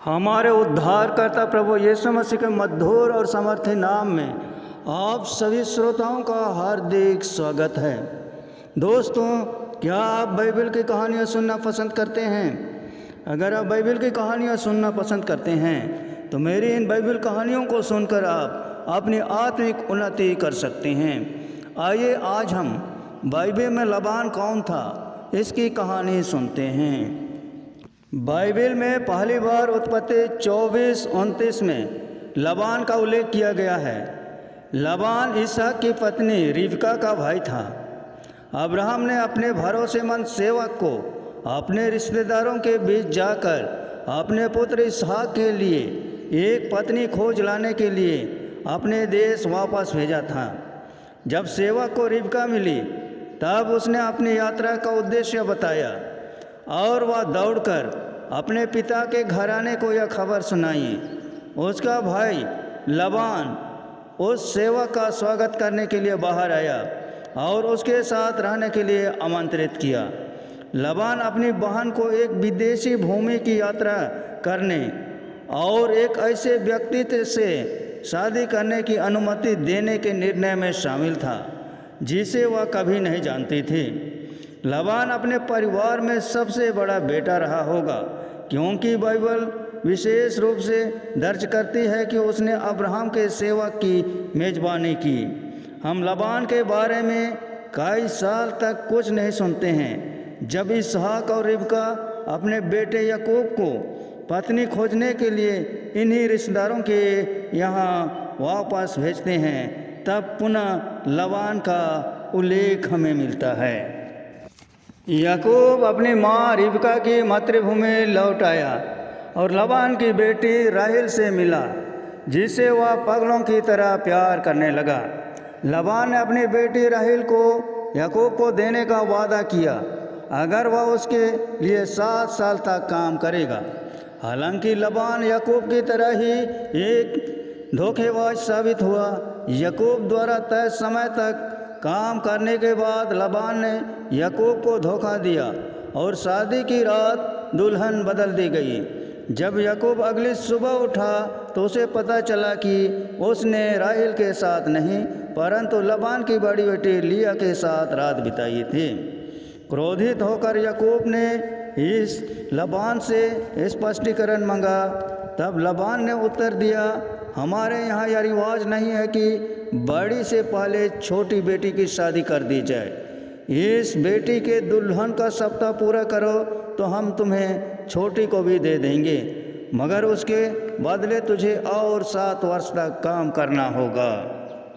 हमारे उद्धारकर्ता प्रभु यीशु मसीह के मधुर और समर्थी नाम में आप सभी श्रोताओं का हार्दिक स्वागत है। दोस्तों, क्या आप बाइबल की कहानियाँ सुनना पसंद करते हैं? अगर आप बाइबल की कहानियाँ सुनना पसंद करते हैं तो मेरी इन बाइबल कहानियों को सुनकर आप अपनी आत्मिक उन्नति कर सकते हैं। आइए आज हम बाइबल में लबान कौन था इसकी कहानी सुनते हैं। बाइबल में पहली बार उत्पत्ति 24:29 में लबान का उल्लेख किया गया है। लबान इसहाक की पत्नी रिबका का भाई था। अब्राहम ने अपने भरोसेमंद सेवक को अपने रिश्तेदारों के बीच जाकर अपने पुत्र इसहाक के लिए एक पत्नी खोज लाने के लिए अपने देश वापस भेजा था। जब सेवक को रिबका मिली तब उसने अपनी यात्रा का उद्देश्य बताया और वह दौड़कर अपने पिता के घराने को यह खबर सुनाई। उसका भाई लबान उस सेवक का स्वागत करने के लिए बाहर आया और उसके साथ रहने के लिए आमंत्रित किया। लबान अपनी बहन को एक विदेशी भूमि की यात्रा करने और एक ऐसे व्यक्ति से शादी करने की अनुमति देने के निर्णय में शामिल था जिसे वह कभी नहीं जानती थी। लबान अपने परिवार में सबसे बड़ा बेटा रहा होगा, क्योंकि बाइबल विशेष रूप से दर्ज करती है कि उसने अब्राहम के सेवक की मेज़बानी की। हम लबान के बारे में कई साल तक कुछ नहीं सुनते हैं। जब इसहाक और रिबका अपने बेटे याकूब को पत्नी खोजने के लिए इन्हीं रिश्तेदारों के यहाँ वापस भेजते हैं, तब पुनः लबान का उल्लेख हमें मिलता है। याकूब अपनी माँ रिबका की मातृभूमि लौट आया और लबान की बेटी राहेल से मिला, जिसे वह पगलों की तरह प्यार करने लगा। लबान ने अपनी बेटी राहेल को याकूब को देने का वादा किया अगर वह उसके लिए 7 साल तक काम करेगा। हालांकि लबान याकूब की तरह ही एक धोखेबाज साबित हुआ। याकूब द्वारा तय समय तक काम करने के बाद लबान ने याकूब को धोखा दिया और शादी की रात दुल्हन बदल दी गई। जब याकूब अगली सुबह उठा तो उसे पता चला कि उसने राहेल के साथ नहीं परंतु लबान की बड़ी बेटी लिया के साथ रात बिताई थी। क्रोधित होकर याकूब ने इस लबान से स्पष्टीकरण मांगा। तब लबान ने उत्तर दिया, हमारे यहाँ यह रिवाज नहीं है कि बड़ी से पहले छोटी बेटी की शादी कर दी जाए। इस बेटी के दुल्हन का सप्ताह पूरा करो तो हम तुम्हें छोटी को भी दे देंगे, मगर उसके बदले तुझे और 7 वर्ष तक काम करना होगा।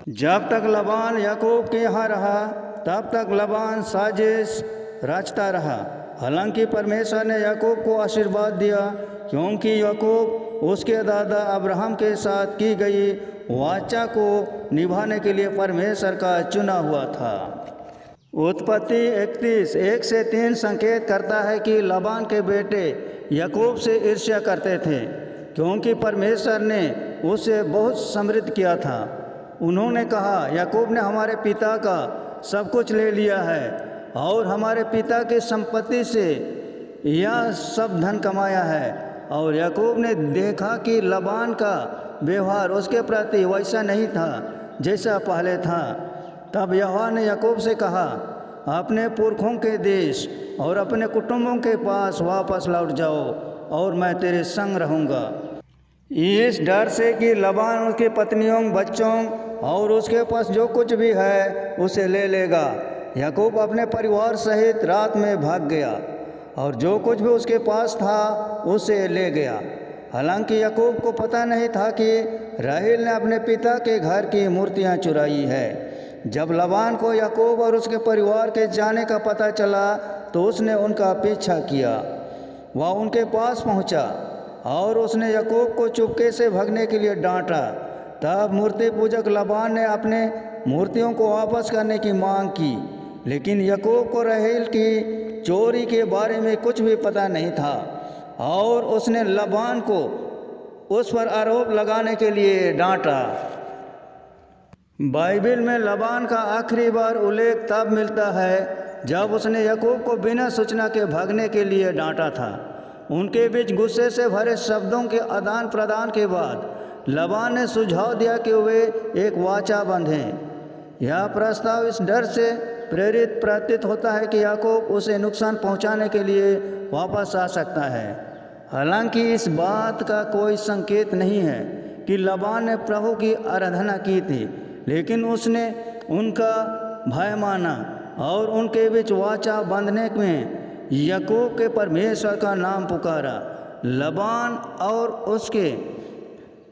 जब तक लबान याकूब के यहाँ रहा तब तक लबान साजिश रचता रहा। हालांकि परमेश्वर ने याकूब को आशीर्वाद दिया, क्योंकि याकूब उसके दादा अब्राहम के साथ की गई वाचा को निभाने के लिए परमेश्वर का चुना हुआ था। उत्पत्ति 31:1-3 संकेत करता है कि लबान के बेटे याकूब से ईर्ष्या करते थे, क्योंकि परमेश्वर ने उसे बहुत समृद्ध किया था। उन्होंने कहा, याकूब ने हमारे पिता का सब कुछ ले लिया है और हमारे पिता की संपत्ति से यह सब धन कमाया है। और याकूब ने देखा कि लबान का व्यवहार उसके प्रति वैसा नहीं था जैसा पहले था। तब यहोवा ने याकूब से कहा, अपने पुरखों के देश और अपने कुटुंबों के पास वापस लौट जाओ और मैं तेरे संग रहूँगा। इस डर से कि लबान उसकी पत्नियों, बच्चों और उसके पास जो कुछ भी है उसे ले लेगा, याकूब अपने परिवार सहित रात में भाग गया और जो कुछ भी उसके पास था उसे ले गया। हालांकि याकूब को पता नहीं था कि राहेल ने अपने पिता के घर की मूर्तियां चुराई है। जब लबान को याकूब और उसके परिवार के जाने का पता चला तो उसने उनका पीछा किया। वह उनके पास पहुंचा और उसने याकूब को चुपके से भागने के लिए डांटा। तब मूर्ति पूजक लबान ने अपने मूर्तियों को वापस करने की मांग की, लेकिन याकूब को राहेल की चोरी के बारे में कुछ भी पता नहीं था और उसने लबान को उस पर आरोप लगाने के लिए डांटा। बाइबल में लबान का आखिरी बार उल्लेख तब मिलता है जब उसने याकूब को बिना सूचना के भागने के लिए डांटा था। उनके बीच गुस्से से भरे शब्दों के आदान प्रदान के बाद लबान ने सुझाव दिया कि वे एक वाचा बांधें। यह प्रस्ताव इस डर से प्रेरित प्रतीत होता है कि याकूब उसे नुकसान पहुंचाने के लिए वापस आ सकता है। हालांकि इस बात का कोई संकेत नहीं है कि लबान ने प्रभु की आराधना की थी, लेकिन उसने उनका भय माना और उनके बीच वाचा बांधने में याकूब के परमेश्वर का नाम पुकारा। लबान और उसके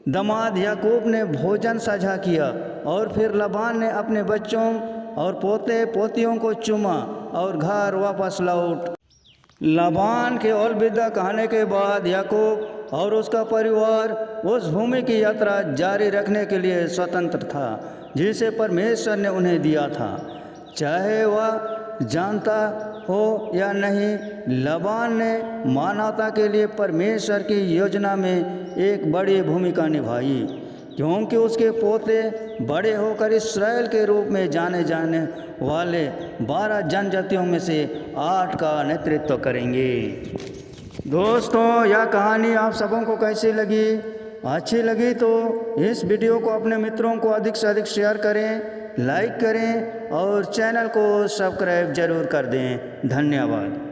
दामाद याकूब ने भोजन साझा किया और फिर लबान ने अपने बच्चों और पोते पोतियों को चूमा और घर वापस लौट। लबान के अलविदा कहने के बाद याकूब और उसका परिवार उस भूमि की यात्रा जारी रखने के लिए स्वतंत्र था जिसे परमेश्वर ने उन्हें दिया था। चाहे वह जानता हो या नहीं, लबान ने मानवता के लिए परमेश्वर की योजना में एक बड़ी भूमिका निभाई, क्योंकि उसके पोते बड़े होकर इस्राएल के रूप में जाने जाने वाले 12 जनजातियों में से 8 का नेतृत्व करेंगे। दोस्तों, यह कहानी आप सबों को कैसी लगी? अच्छी लगी तो इस वीडियो को अपने मित्रों को अधिक से अधिक शेयर करें, लाइक करें और चैनल को सब्सक्राइब जरूर कर दें। धन्यवाद।